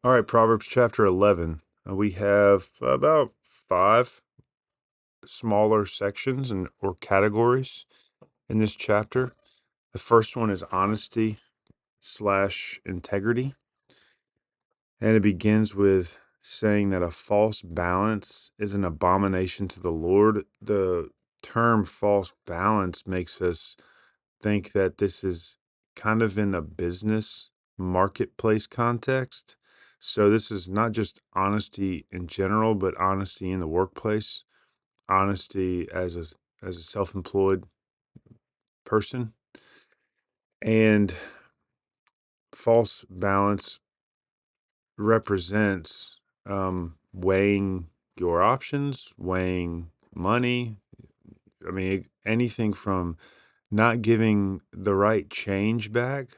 All right, Proverbs chapter 11. We have about five smaller sections and or categories in this chapter. The first one is honesty slash integrity, and it begins with saying that a false balance is an abomination to the Lord. The term false balance makes us think that this is kind of in a business marketplace context. So this is not just honesty in general, but honesty in the workplace, honesty as a self-employed person, and false balance represents weighing your options, weighing money. I mean, anything from not giving the right change back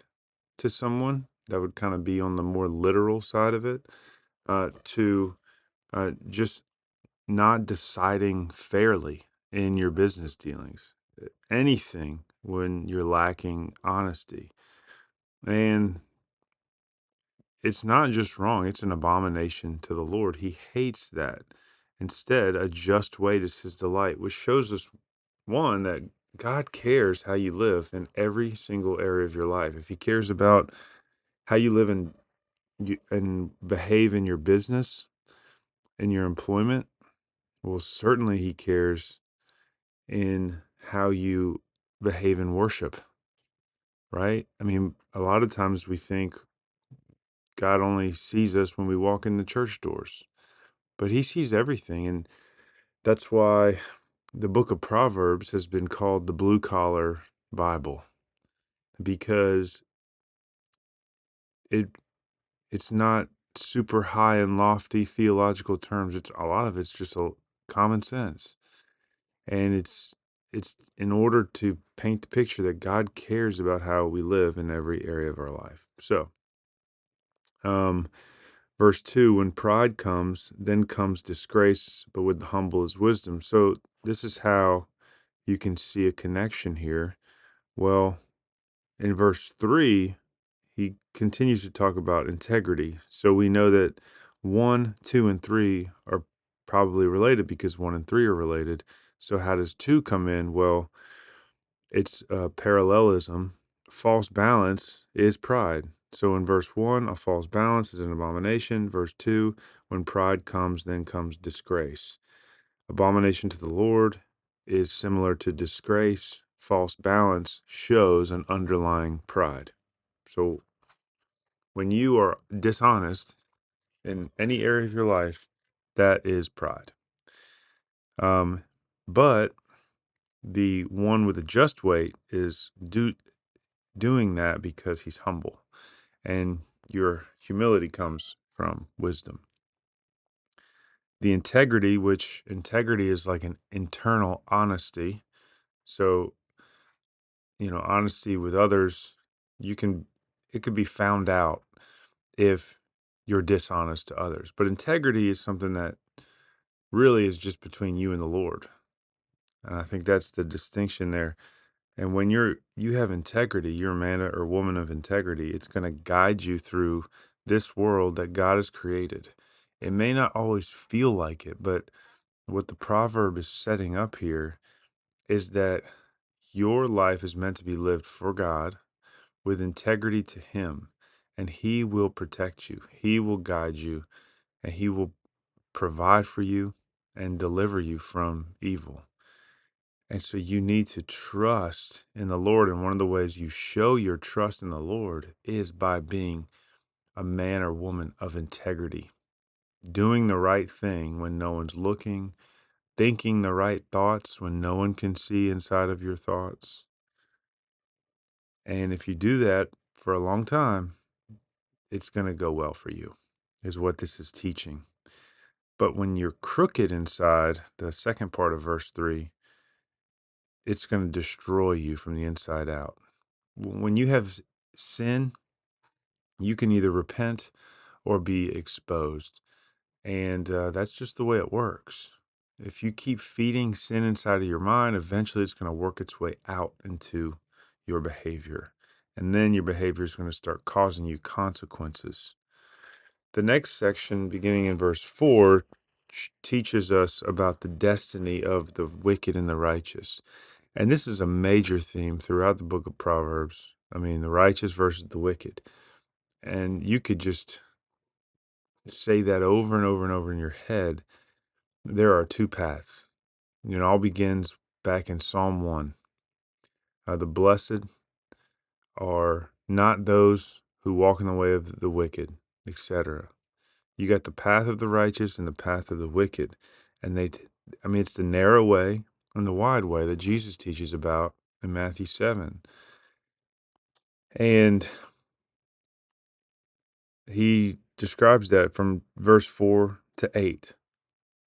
to someone that would kind of be on the more literal side of it, to just not deciding fairly in your business dealings. Anything when you're lacking honesty. And it's not just wrong, it's an abomination to the Lord. He hates that. Instead, a just weight is his delight, which shows us one, that God cares how you live in every single area of your life. If he cares about how you live and behave in your business, in your employment, well, certainly he cares in how you behave in worship, right? I mean, a lot of times we think God only sees us when we walk in the church doors, but he sees everything. And that's why the book of Proverbs has been called the blue collar Bible, because it it's not super high and lofty theological terms. It's a lot of it's just a common sense. And it's in order to paint the picture that God cares about how we live in every area of our life. So, um, verse 2, when pride comes, then comes disgrace, but with the humble is wisdom. So this is how you can see a connection here. Well, in verse 3, he continues to talk about integrity. So we know that 1, 2, and 3 are probably related because 1 and 3 are related. So how does 2 come in? Well, it's parallelism. False balance is pride. So in verse 1, a false balance is an abomination. Verse 2, when pride comes, then comes disgrace. Abomination to the Lord is similar to disgrace. False balance shows an underlying pride. So when you are dishonest in any area of your life, that is pride. But the one with a just weight is doing that because he's humble, and your humility comes from wisdom. The integrity, which integrity is like an internal honesty. So, honesty with others, you can, it could be found out if you're dishonest to others. But integrity is something that really is just between you and the Lord. And I think that's the distinction there. And when you have integrity, you're a man or woman of integrity, it's going to guide you through this world that God has created. It may not always feel like it, but what the proverb is setting up here is that your life is meant to be lived for God with integrity to him, and he will protect you. He will guide you, and he will provide for you and deliver you from evil. And so you need to trust in the Lord. And one of the ways you show your trust in the Lord is by being a man or woman of integrity, doing the right thing when no one's looking, thinking the right thoughts when no one can see inside of your thoughts. And if you do that for a long time, it's going to go well for you, is what this is teaching. But when you're crooked inside, the second part of verse 3, it's going to destroy you from the inside out. When you have sin, you can either repent or be exposed. And that's just the way it works. If you keep feeding sin inside of your mind, eventually it's going to work its way out into your behavior. And then your behavior is going to start causing you consequences. The next section, beginning in verse 4, teaches us about the destiny of the wicked and the righteous. And this is a major theme throughout the book of Proverbs. I mean, the righteous versus the wicked. And you could just say that over and over and over in your head. There are two paths. It all begins back in Psalm 1. The blessed are not those who walk in the way of the wicked, etc. You got the path of the righteous and the path of the wicked. And it's the narrow way and the wide way that Jesus teaches about in Matthew 7. And he describes that from verse 4 to 8.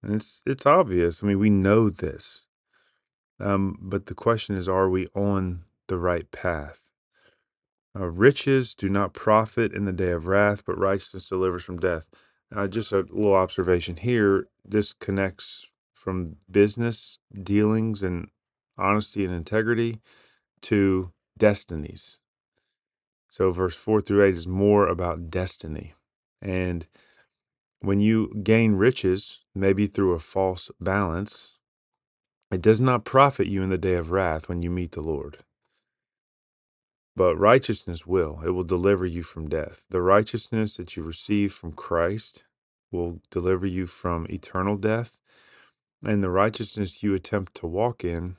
And it's obvious. I mean, we know this. But the question is, are we on the right path? Riches do not profit in the day of wrath, but righteousness delivers from death. Just a little observation here. This connects from business dealings and honesty and integrity to destinies. So verse 4 through 8 is more about destiny. And when you gain riches, maybe through a false balance, it does not profit you in the day of wrath when you meet the Lord. But righteousness will. It will deliver you from death. The righteousness that you receive from Christ will deliver you from eternal death. And the righteousness you attempt to walk in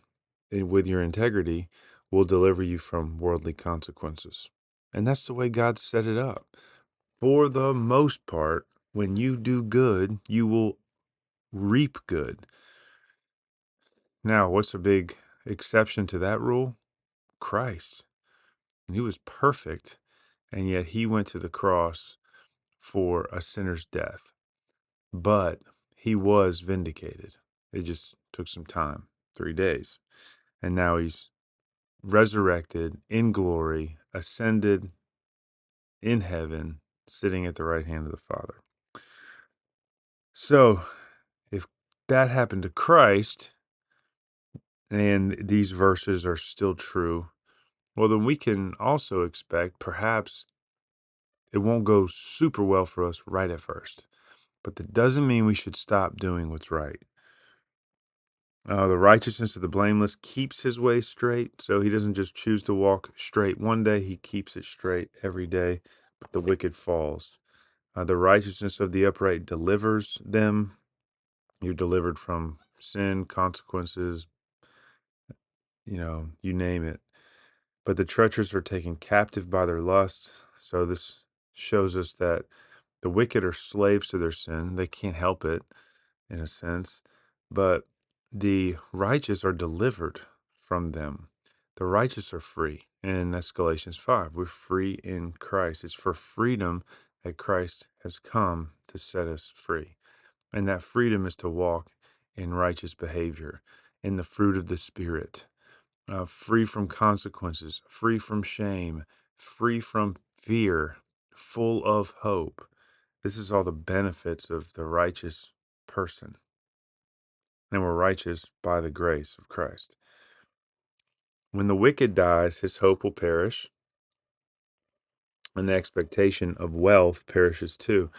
with your integrity will deliver you from worldly consequences. And that's the way God set it up. For the most part, when you do good, you will reap good. Now, what's a big exception to that rule? Christ. He was perfect, and yet he went to the cross for a sinner's death. But he was vindicated. It just took some time, 3 days. And now he's resurrected in glory, ascended in heaven, sitting at the right hand of the Father. So, if that happened to Christ, and these verses are still true, well, then we can also expect perhaps it won't go super well for us right at first. But that doesn't mean we should stop doing what's right. The righteousness of the blameless keeps his way straight. So he doesn't just choose to walk straight one day, he keeps it straight every day. But the wicked falls. The righteousness of the upright delivers them. You're delivered from sin, consequences, you name it. But the treacherous are taken captive by their lusts. So this shows us that the wicked are slaves to their sin. They can't help it, in a sense. But the righteous are delivered from them. The righteous are free. And that's Galatians 5. We're free in Christ. It's for freedom that Christ has come to set us free. And that freedom is to walk in righteous behavior, in the fruit of the Spirit, free from consequences, free from shame, free from fear, full of hope. This is all the benefits of the righteous person. And we're righteous by the grace of Christ. When the wicked dies, his hope will perish, and the expectation of wealth perishes too.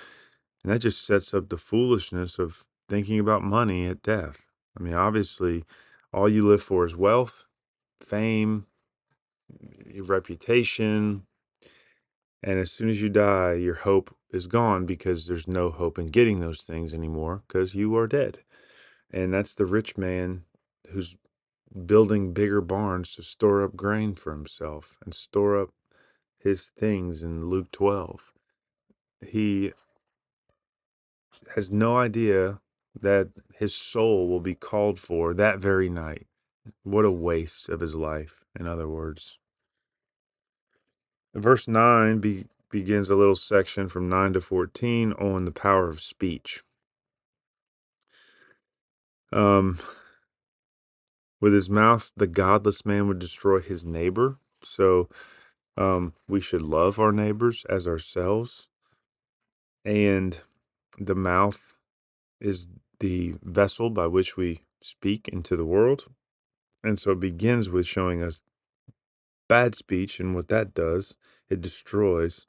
And that just sets up the foolishness of thinking about money at death. I mean, obviously, all you live for is wealth, fame, your reputation. And as soon as you die, your hope is gone because there's no hope in getting those things anymore because you are dead. And that's the rich man who's building bigger barns to store up grain for himself and store up his things in Luke 12. He has no idea that his soul will be called for that very night. What a waste of his life, in other words. Verse 9 begins a little section from 9 to 14 on the power of speech. With his mouth, the godless man would destroy his neighbor. So we should love our neighbors as ourselves. And the mouth is the vessel by which we speak into the world. And so it begins with showing us bad speech and what that does. It destroys.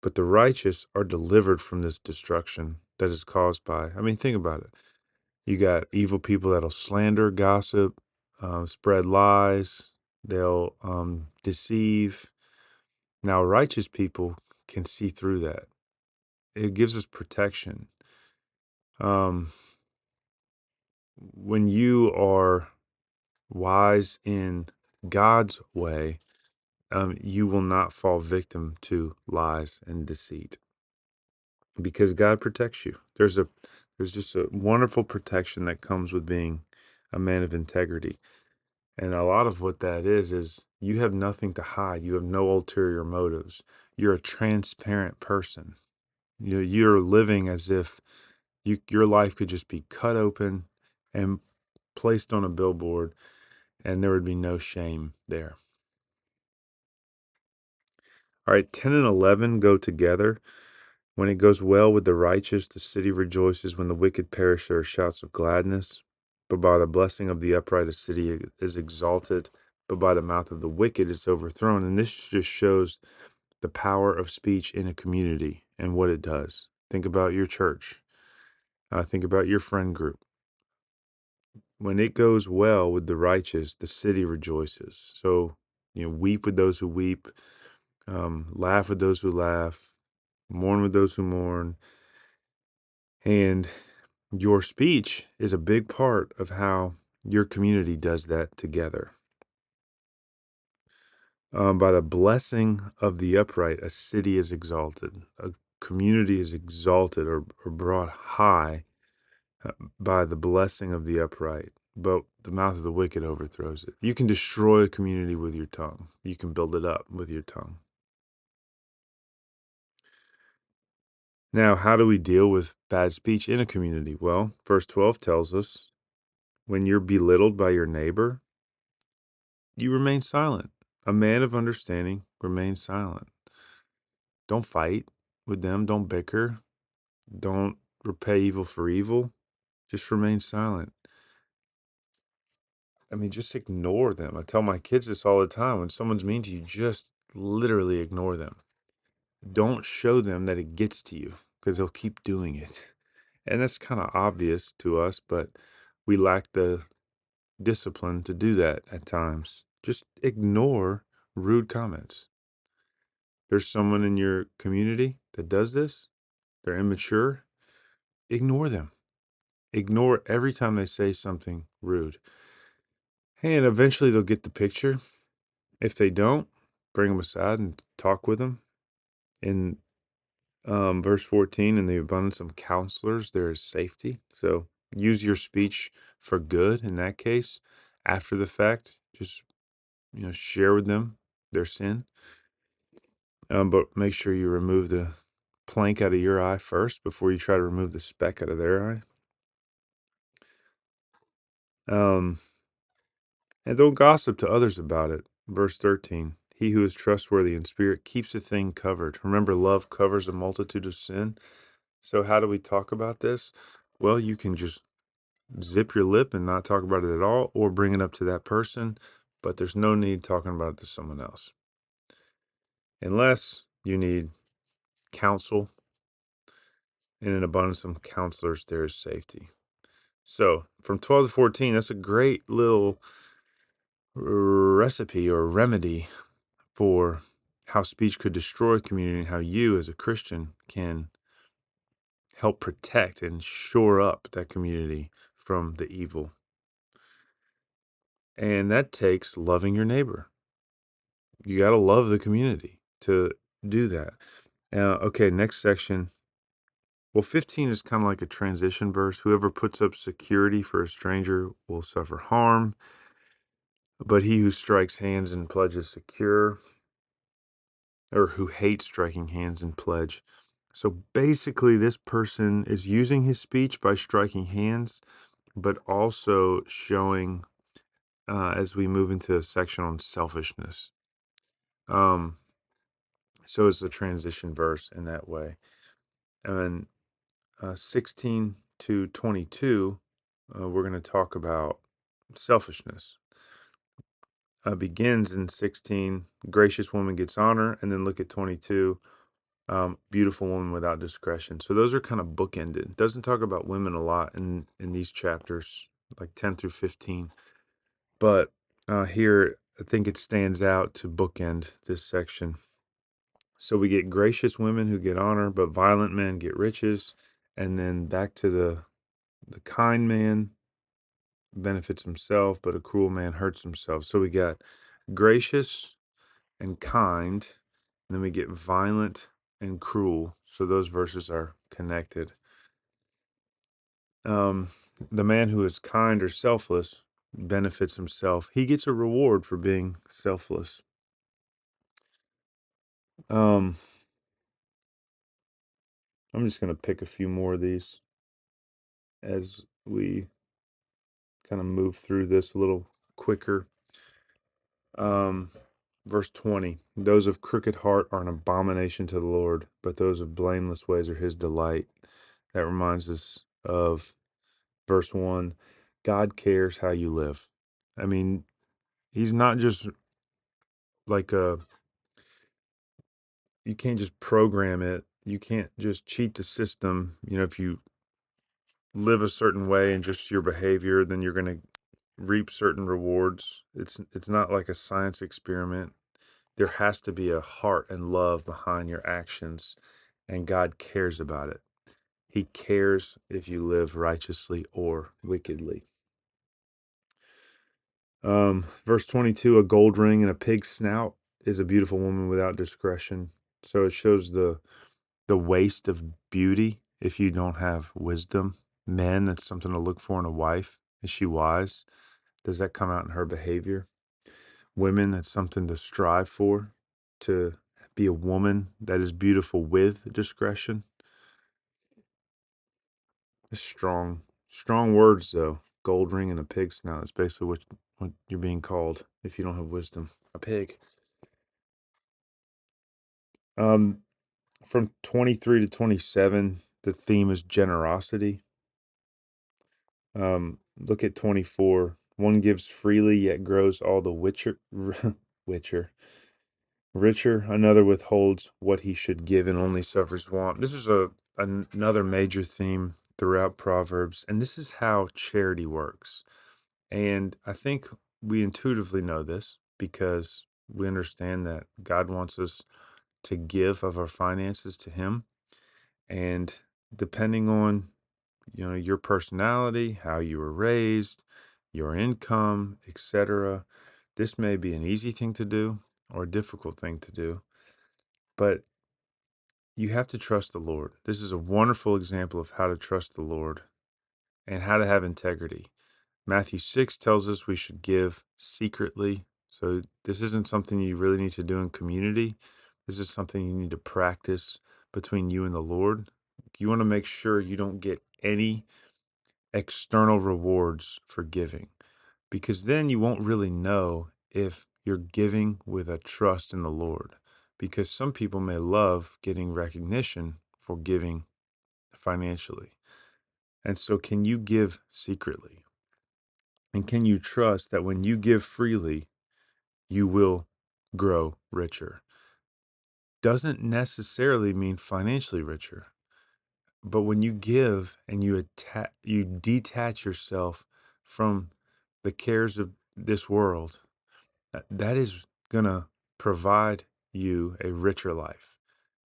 but the righteous are delivered from this destruction that is caused by, I mean, think about it. You got evil people that'll slander, gossip, spread lies, they'll deceive. Now, righteous people can see through that. It gives us protection. Um, when you are wise in God's way, you will not fall victim to lies and deceit because God protects you. There's just a wonderful protection that comes with being a man of integrity. And a lot of what that is you have nothing to hide. You have no ulterior motives. You're a transparent person. You're living as if your life could just be cut open and placed on a billboard, and there would be no shame there. All right, 10 and 11 go together. When it goes well with the righteous, the city rejoices. When the wicked perish, there are shouts of gladness. But by the blessing of the upright, a city is exalted. But by the mouth of the wicked, it's overthrown. And this just shows the power of speech in a community and what it does. Think about your church. Think about your friend group. When it goes well with the righteous, the city rejoices. So, weep with those who weep, laugh with those who laugh, mourn with those who mourn. And your speech is a big part of how your community does that together. By the blessing of the upright, a city is exalted. A community is exalted or brought high by the blessing of the upright. But the mouth of the wicked overthrows it. You can destroy a community with your tongue. You can build it up with your tongue. Now, how do we deal with bad speech in a community? Well, verse 12 tells us when you're belittled by your neighbor, you remain silent. A man of understanding remains silent. Don't fight with them. Don't bicker. Don't repay evil for evil. Just remain silent. I mean, just ignore them. I tell my kids this all the time. When someone's mean to you, just literally ignore them. Don't show them that it gets to you because they'll keep doing it. And that's kind of obvious to us, but we lack the discipline to do that at times. Just ignore rude comments. There's someone in your community that does this, they're immature, ignore them. Ignore every time they say something rude. And eventually they'll get the picture. If they don't, bring them aside and talk with them. In verse 14, in the abundance of counselors, there is safety. So use your speech for good in that case. After the fact, just share with them their sin. But make sure you remove the plank out of your eye first before you try to remove the speck out of their eye. And don't gossip to others about it. Verse 13, he who is trustworthy in spirit keeps a thing covered. Remember, love covers a multitude of sin. So how do we talk about this? Well, you can just zip your lip and not talk about it at all, or bring it up to that person, but there's no need talking about it to someone else. Unless you need counsel. In an abundance of counselors, there is safety. So from 12 to 14, that's a great little recipe or remedy for how speech could destroy a community and how you as a Christian can help protect and shore up that community from the evil. And that takes loving your neighbor. You got to love the community to do that. Okay, next section. Well, 15 is kind of like a transition verse. Whoever puts up security for a stranger will suffer harm, but he who strikes hands and pledges secure, or who hates striking hands and pledge. So basically, this person is using his speech by striking hands, but also showing, as we move into a section on selfishness. So it's a transition verse in that way. And 16 to 22, we're going to talk about selfishness. Begins in 16, gracious woman gets honor, and then look at 22. beautiful woman without discretion. So those are kind of bookended. It doesn't talk about women a lot in these chapters, like 10 through 15. But here, I think it stands out to bookend this section. So we get gracious women who get honor, but violent men get riches. And then back to the kind man benefits himself, but a cruel man hurts himself. So we got gracious and kind, and then we get violent and cruel. So those verses are connected. The man who is kind or selfless benefits himself. He gets a reward for being selfless. Um, I'm just going to pick a few more of these as we kind of move through this a little quicker. Um, verse 20, those of crooked heart are an abomination to the Lord, but those of blameless ways are his delight. That reminds us of verse 1. God cares how you live. I mean, he's not just like you can't just program it. You can't just cheat the system. If you live a certain way and just your behavior, then you're going to reap certain rewards. It's not like a science experiment. There has to be a heart and love behind your actions, and God cares about it. He cares if you live righteously or wickedly. Verse 22, a gold ring and a pig's snout is a beautiful woman without discretion. So it shows the waste of beauty if you don't have wisdom. Men, that's something to look for in a wife. Is she wise? Does that come out in her behavior? Women, that's something to strive for, to be a woman that is beautiful with discretion. Strong, strong words though. Gold ring and a pig snout. That's basically what you're being called if you don't have wisdom. A pig. Um, from 23 to 27, the theme is generosity. Look at 24. One gives freely, yet grows all the richer. Another withholds what he should give and only suffers want. This is another major theme throughout Proverbs, and this is how charity works. And I think we intuitively know this because we understand that God wants us to give of our finances to him. And depending on your personality, how you were raised, your income, etc., this may be an easy thing to do or a difficult thing to do, but you have to trust the Lord. This is a wonderful example of how to trust the Lord and how to have integrity. Matthew 6 tells us we should give secretly. So this isn't something you really need to do in community. This is something you need to practice between you and the Lord. You want to make sure you don't get any external rewards for giving, because then you won't really know if you're giving with a trust in the Lord. Because some people may love getting recognition for giving financially. And so, can you give secretly? And can you trust that when you give freely, you will grow richer? Doesn't necessarily mean financially richer. But when you give and you detach yourself from the cares of this world, that is going to provide you a richer life,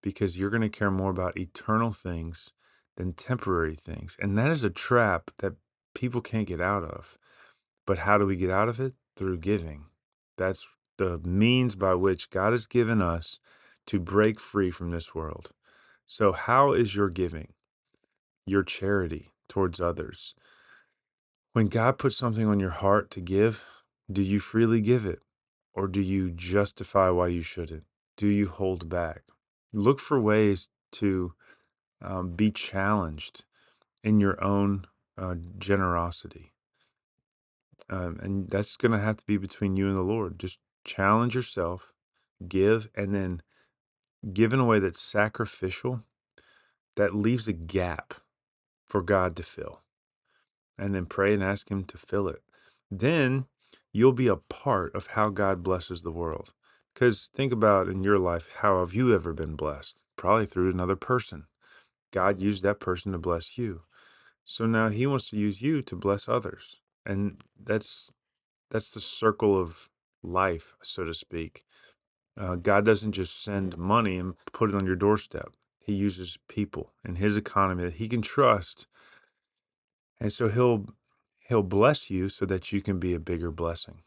because you're going to care more about eternal things than temporary things. And that is a trap that people can't get out of. But how do we get out of it? Through giving. That's the means by which God has given us to break free from this world. So how is your giving, your charity towards others? When God puts something on your heart to give, do you freely give it? Or do you justify why you shouldn't? Do you hold back? Look for ways to be challenged in your own generosity. And that's going to have to be between you and the Lord. Just challenge yourself, give, and then give in a way that's sacrificial, that leaves a gap for God to fill. And then pray and ask him to fill it. Then you'll be a part of how God blesses the world. Because think about in your life, how have you ever been blessed? Probably through another person. God used that person to bless you. So now he wants to use you to bless others. And that's the circle of life, so to speak. God doesn't just send money and put it on your doorstep. He uses people in his economy that he can trust. And so he'll bless you so that you can be a bigger blessing.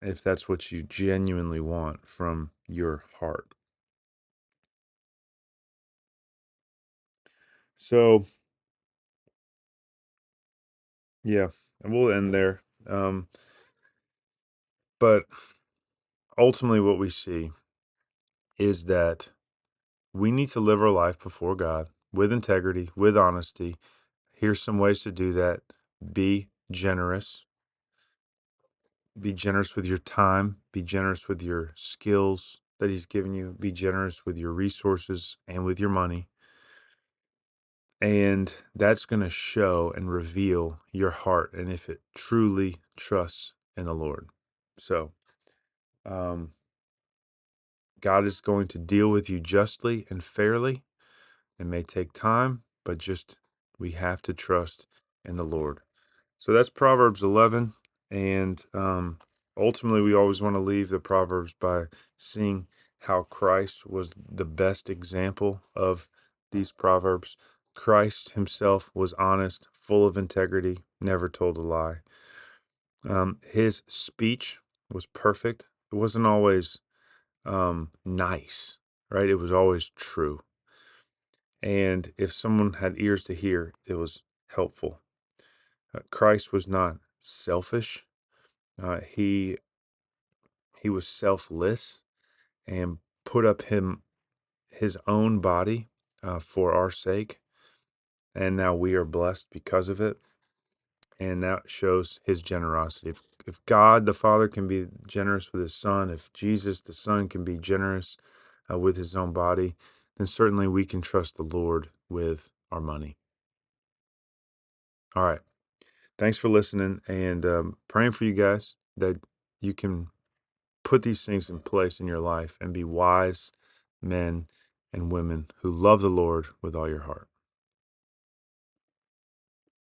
If that's what you genuinely want from your heart. So, yeah, and we'll end there. But ultimately, what we see is that we need to live our life before God with integrity, with honesty. Here's some ways to do that. Be generous. Be generous with your time. Be generous with your skills that He's given you. Be generous with your resources and with your money. And that's going to show and reveal your heart and if it truly trusts in the Lord. So, um, God is going to deal with you justly and fairly. It may take time, but just we have to trust in the Lord. So that's Proverbs 11. And ultimately, we always want to leave the Proverbs by seeing how Christ was the best example of these Proverbs. Christ himself was honest, full of integrity, never told a lie. His speech was perfect. It wasn't always nice, right? It was always true. And if someone had ears to hear, it was helpful. Christ was not selfish. He was selfless and put up his own body for our sake, and now we are blessed because of it. And that shows his generosity. If God the Father can be generous with his Son, if Jesus the Son can be generous with his own body, then certainly we can trust the Lord with our money. All right. Thanks for listening, and praying for you guys that you can put these things in place in your life and be wise men and women who love the Lord with all your heart.